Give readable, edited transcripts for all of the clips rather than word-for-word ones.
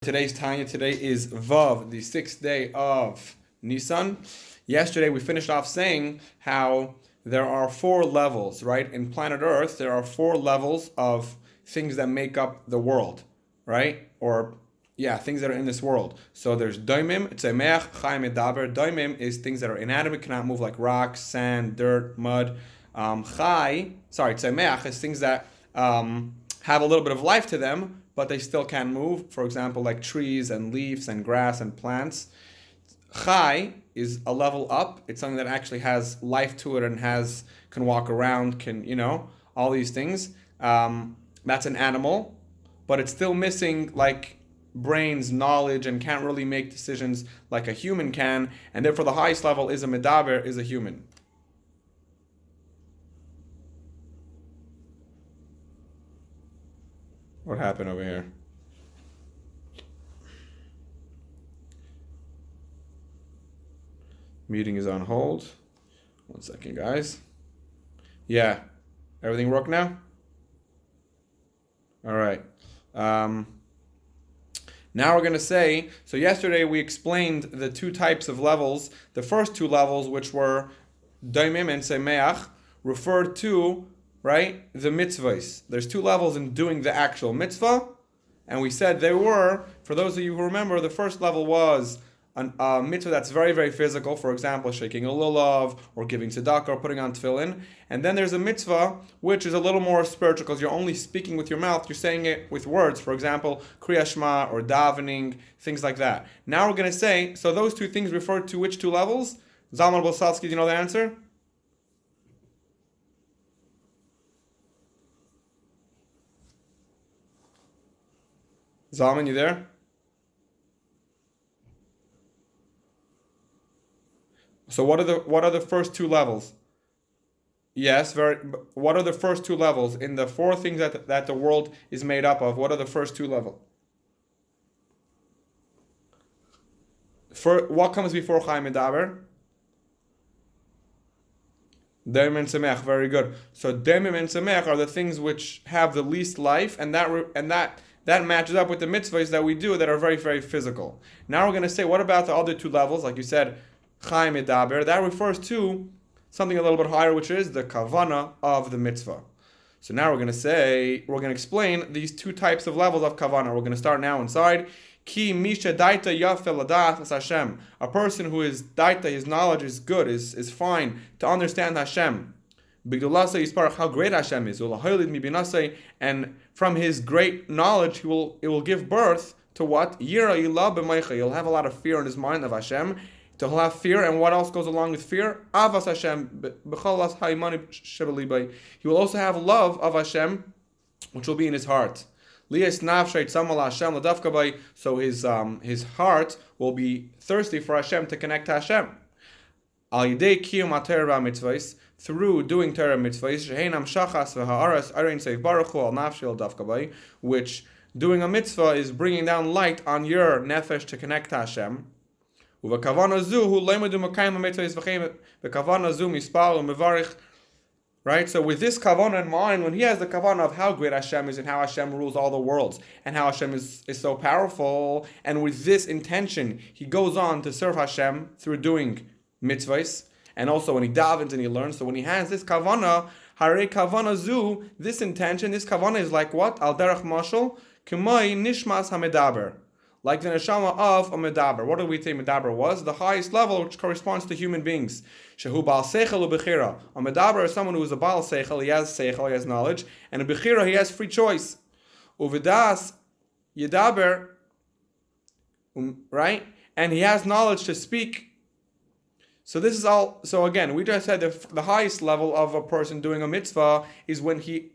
Today's Tanya today is Vav, the sixth day of Nisan. Yesterday we finished off saying how there are four levels, right? In planet Earth, there are four levels of things that make up the world, right? Things that are in this world. So there's Daimim, Tzemeach, Chaim, Medaber. Daimim is things that are inanimate, cannot move, like rocks, sand, dirt, mud. Tzemeach is things that have a little bit of life to them, but they still can move. For example, like trees and leaves and grass and plants. Chai is a level up. It's something that actually has life to it and can walk around, all these things. That's an animal, but it's still missing like brains, knowledge, and can't really make decisions like a human can. And therefore, the highest level is a medaber, is a human. What happened over here? Meeting is on hold. 1 second, guys. Yeah. Everything work now? All right. Now we're going to say, so yesterday we explained the two types of levels. The first two levels, which were Daimim and Semeach, referred to, right, the mitzvahs. There's two levels in doing the actual mitzvah, and we said they were, for those of you who remember, the first level was a mitzvah that's very, very physical, for example, shaking a lulav, or giving tzedakah, or putting on tefillin. And then there's a mitzvah, which is a little more spiritual, because you're only speaking with your mouth, you're saying it with words, for example, Kriya Shema, or davening, things like that. Now we're going to say, so those two things refer to which two levels? Zalman Bosalski, do you know the answer? Zalman, you there? So what are the first two levels? Yes, what are the first two levels in the four things that the world is made up of? What are the first two levels? What comes before Chaim Medaber? Daimim and Semech, very good. So Daimim and Semech are the things which have the least life, and that matches up with the mitzvahs that we do that are very, very physical. Now we're going to say, what about the other two levels? Like you said, Chaim Medaber, that refers to something a little bit higher, which is the kavana of the mitzvah. So now we're going to explain these two types of levels of kavana. We're going to start now inside. Ki misha daita yafel ladat Hashem. A person who is daita, his knowledge is good, is fine to understand Hashem. Bigdulasa yisparach, how great Hashem is. And from his great knowledge, it will give birth to what? Yira ilah b'meicha. He'll have a lot of fear in his mind of Hashem. He'll have fear, and what else goes along with fear? Avas Hashem. He will also have love of Hashem, which will be in his heart. So his heart will be thirsty for Hashem, to connect to Hashem. Through doing Torah mitzvahs, which doing a mitzvah is bringing down light on your nefesh to connect to Hashem. Right? So with this kavanah in mind, when he has the kavanah of how great Hashem is and how Hashem rules all the worlds and how Hashem is so powerful, and with this intention, he goes on to serve Hashem through doing mitzvahs, and also when he davens and he learns. So when he has this kavanah, hare kavanah zu, this intention, this kavanah is like what? Al derech mashal, k'may nishmas hamedaber. Like the neshama of a medaber. What do we say medaber was? The highest level, which corresponds to human beings. Shehu baal seichel u'bechira. A medaber is someone who is a baal seichel, he has knowledge, and a bechira, he has free choice. Uvidas yedaber, right? And he has knowledge to speak. So this is all. So again, we just said the highest level of a person doing a mitzvah is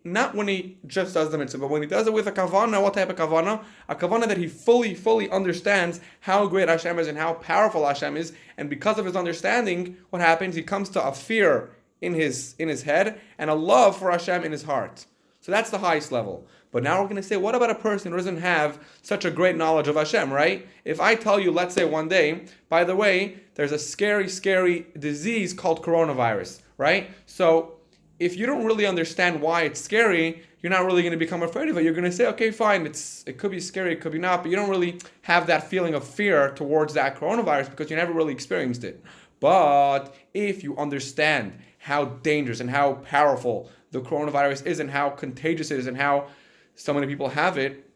not when he just does the mitzvah, but when he does it with a kavanah. What type of kavanah? A kavanah that he fully understands how great Hashem is and how powerful Hashem is, and because of his understanding, what happens? He comes to a fear in his head and a love for Hashem in his heart. So that's the highest level. But now we're going to say, what about a person who doesn't have such a great knowledge of Hashem, right? If I tell you, let's say one day, by the way, there's a scary, scary disease called coronavirus, right? So if you don't really understand why it's scary, you're not really going to become afraid of it. You're going to say, okay, fine, it could be scary, it could be not, but you don't really have that feeling of fear towards that coronavirus because you never really experienced it. But if you understand how dangerous and how powerful the coronavirus is and how contagious it is and how so many people have it,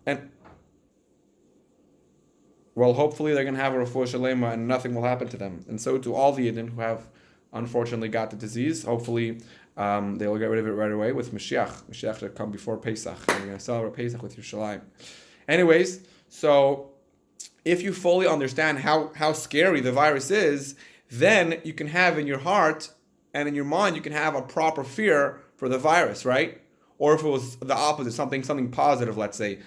and well, hopefully they're going to have a refuah shalema and nothing will happen to them. And so to all the Yidden who have unfortunately got the disease, hopefully they will get rid of it right away with Mashiach. Mashiach should come before Pesach. We're going to celebrate Pesach with Yerushalayim. Anyways, so if you fully understand how scary the virus is, then you can have in your heart and in your mind, you can have a proper fear for the virus, right? Or if it was the opposite, something positive, let's say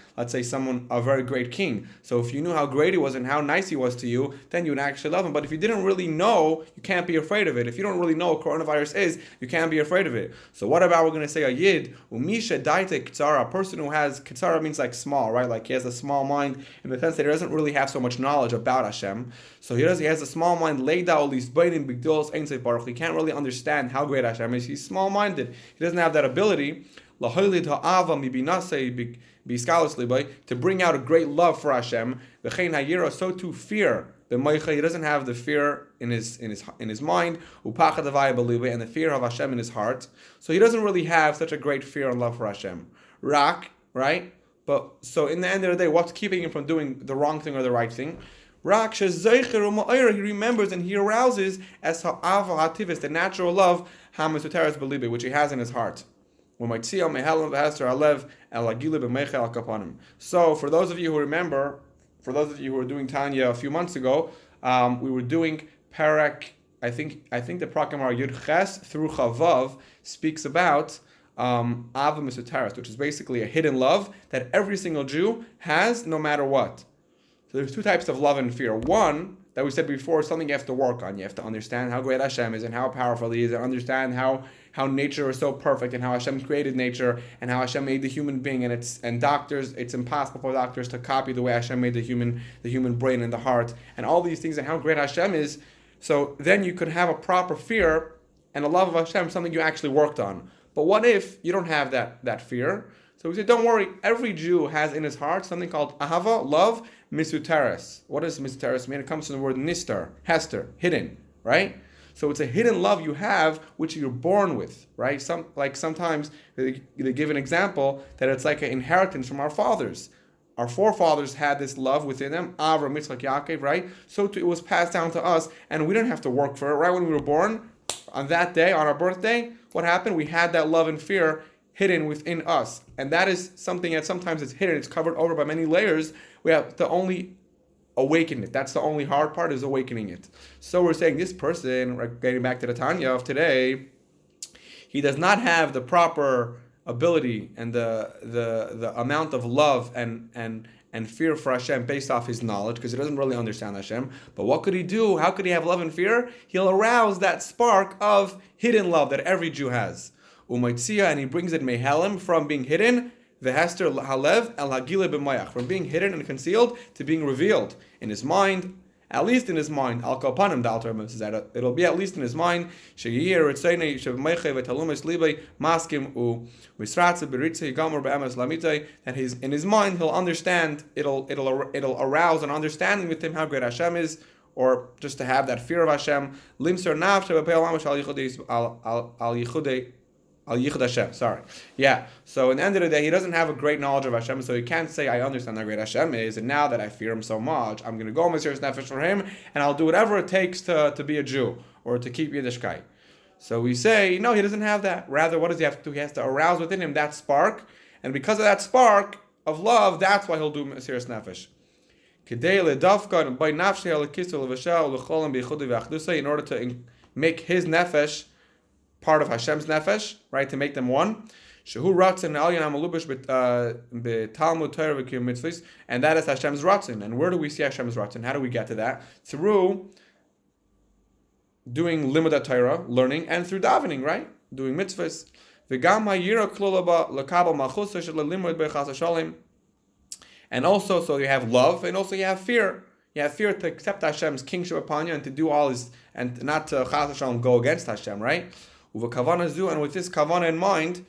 someone, a very great king. So if you knew how great he was and how nice he was to you, then you would actually love him. But if you didn't really know, you can't be afraid of it. If you don't really know what coronavirus is, you can't be afraid of it. So what about we're going to say a yid, umisha daite kitzara, a person who has, kitzara means like small, right? Like he has a small mind in the sense that he doesn't really have so much knowledge about Hashem. So he has a small mind, leida olis beinim bigdos ein seif baruch. He can't really understand how great Hashem is. He's small-minded. He doesn't have that ability. To bring out a great love for Hashem, so to fear the Meicha. He doesn't have the fear in his mind, and the fear of Hashem in his heart. So he doesn't really have such a great fear and love for Hashem. Rak, right? But so in the end of the day, what's keeping him from doing the wrong thing or the right thing? Rak he remembers and he arouses as the natural love which he has in his heart. So for those of you who remember, for those of you who were doing Tanya a few months ago, we were doing Perek. I think the Prakam Yud Ches through Chavav speaks about Ava Misuteres, which is basically a hidden love that every single Jew has no matter what. So there's two types of love and fear. One, that we said before, is something you have to work on. You have to understand how great Hashem is and how powerful He is, and understand how nature is so perfect and how Hashem created nature and how Hashem made the human being. And doctors, it's impossible for doctors to copy the way Hashem made the human brain and the heart and all these things and how great Hashem is. So then you could have a proper fear and a love of Hashem, something you actually worked on. But what if you don't have that fear? So we say, don't worry. Every Jew has in his heart something called ahava, love, misuteres. What does misuteres mean? It comes from the word nistar, hester, hidden, right? So it's a hidden love you have, which you're born with, right? Sometimes they give an example that it's like an inheritance from our fathers. Our forefathers had this love within them, Avram, Yitzchak, Yaakov, right? So it was passed down to us, and we didn't have to work for it. Right when we were born, on that day, on our birthday, what happened? We had that love and fear hidden within us. And that is something that sometimes it's hidden, it's covered over by many layers. We have to only awaken it. That's the only hard part, is awakening it. So we're saying this person, getting back to the Tanya of today, he does not have the proper ability and the amount of love and fear for Hashem based off his knowledge, because he doesn't really understand Hashem. But what could he do? How could he have love and fear? He'll arouse that spark of hidden love that every Jew has. Umaitzia, and he brings it mehalim, from being hidden, v'hester halev el hagile b'mayach, from being hidden and concealed to being revealed in his mind, at least in his mind. Al kopanim, the Alter says that it'll be at least in his mind. Sheyir etzeinei shevmeiche v'talumis libei maskim u misratze b'ritzei gamor be'emes lamitei, that in his mind he'll understand. It'll arouse an understanding with him how great Hashem is, or just to have that fear of Hashem. Limser nafshe b'peil mamash al yichudei. Al-Yichud Hashem, sorry. Yeah, so in the end of the day, he doesn't have a great knowledge of Hashem, so he can't say, I understand how great Hashem is, and now that I fear Him so much, I'm going to go Mesiras Nefesh for Him, and I'll do whatever it takes to be a Jew, or to keep Yiddishkeit. So we say, no, he doesn't have that. Rather, what does he have to do? He has to arouse within him that spark, and because of that spark of love, that's why he'll do Mesiras Nefesh. In order to make his Nefesh part of Hashem's nefesh, right, to make them one. And that is Hashem's ratzon. And where do we see Hashem's ratzon? How do we get to that? Through doing limud Torah, learning, and through davening, right? Doing mitzvahs. And also, so you have love, and also you have fear. You have fear to accept Hashem's kingship upon you and to do all his, and not to chas Hashem go against Hashem, right? And with this kavana in mind,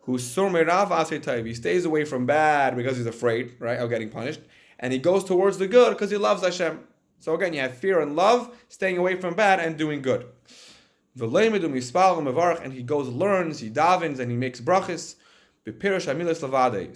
who's surmei rav asay taiv. He stays away from bad because he's afraid, right, of getting punished, and he goes towards the good because he loves Hashem. So again, you have fear and love, staying away from bad and doing good. And he goes, learns, he davens, and he makes brachas.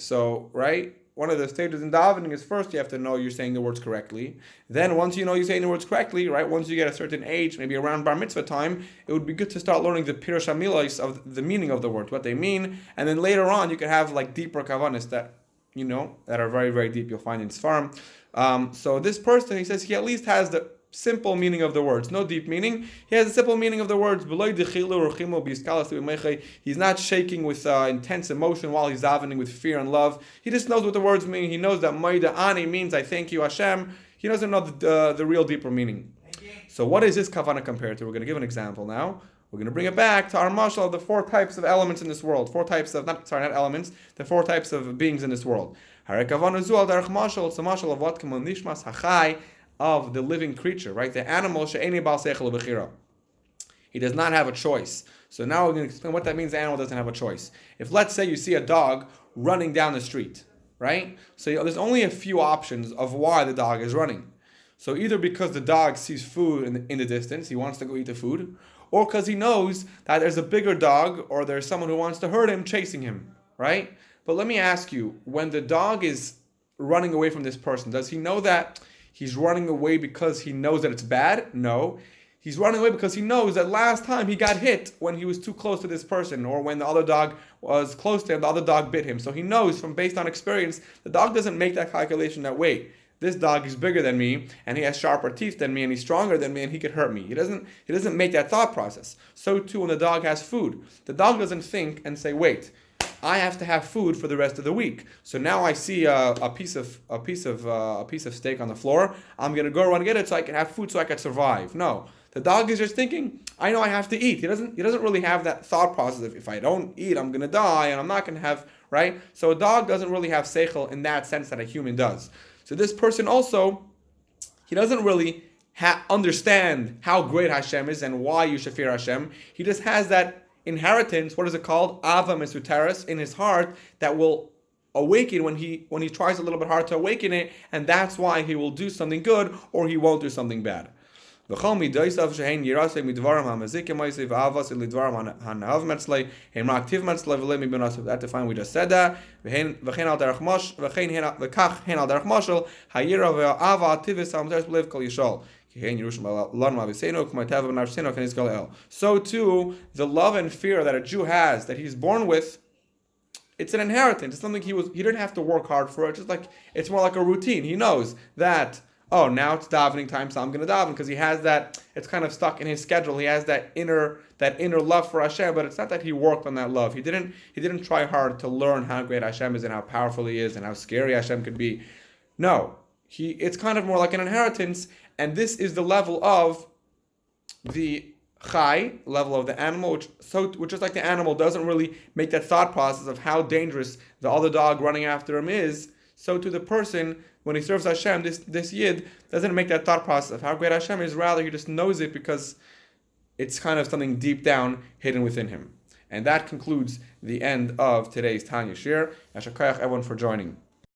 So, right, one of the stages in davening is first you have to know you're saying the words correctly. Then once you know you're saying the words correctly, right, once you get a certain age, maybe around bar mitzvah time, it would be good to start learning the pirush hamilos of the meaning of the words, what they mean. And then later on, you can have like deeper kavanas that, that are very, very deep. You'll find in Sfarim. So this person, he says, he at least has the simple meaning of the words, no deep meaning. He has a simple meaning of the words. He's not shaking with intense emotion while he's davening with fear and love. He just knows what the words mean. He knows that Maida Ani means I thank you, Hashem. He doesn't know the real deeper meaning. So what is this kavana compared to? We're going to give an example now. We're going to bring it back to our mashal of the four types of elements in this world. The four types of beings in this world. It's a mashal of what nishmas hachai, of the living creature, right? The animal, he does not have a choice. So now we're going to explain what that means. The animal doesn't have a choice. If let's say you see a dog running down the street, right? So there's only a few options of why the dog is running. So either because the dog sees food in the distance, he wants to go eat the food, or because he knows that there's a bigger dog or there's someone who wants to hurt him chasing him, right? But let me ask you, when the dog is running away from this person, does he know that he's running away because he knows that it's bad? No. He's running away because he knows that last time he got hit when he was too close to this person, or when the other dog was close to him, the other dog bit him. So he knows from based on experience, the dog doesn't make that calculation that, wait, this dog is bigger than me, and he has sharper teeth than me, and he's stronger than me, and he could hurt me. He doesn't make that thought process. So too when the dog has food. The dog doesn't think and say, wait, I have to have food for the rest of the week. So now I see a piece of steak on the floor. I'm gonna go run and get it so I can have food so I can survive. No, the dog is just thinking, I know I have to eat. He doesn't really have that thought process of, if I don't eat, I'm gonna die and I'm not gonna have, right? So a dog doesn't really have seichel in that sense that a human does. So this person also, he doesn't really understand how great Hashem is and why you should fear Hashem. He just has that inheritance, what is it called? Ava Mesutaris, in his heart, that will awaken when he tries a little bit hard to awaken it, and that's why he will do something good or he won't do something bad. That define, we just said that. So too, the love and fear that a Jew has, that he's born with, it's an inheritance. It's something he didn't have to work hard for. It's more like a routine. He knows that, oh, now it's davening time, so I'm going to daven, because he has that. It's kind of stuck in his schedule. He has that inner love for Hashem, but it's not that he worked on that love. He didn't try hard to learn how great Hashem is and how powerful He is and how scary Hashem could be. No, it's kind of more like an inheritance, and this is the level of the chai, level of the animal, which just like the animal doesn't really make that thought process of how dangerous the other dog running after him is. So to the person, when he serves Hashem, this Yid doesn't make that thought process of how great Hashem is. Rather, he just knows it because it's kind of something deep down hidden within him. And that concludes the end of today's Tanya Shiur. Yashar koach everyone for joining.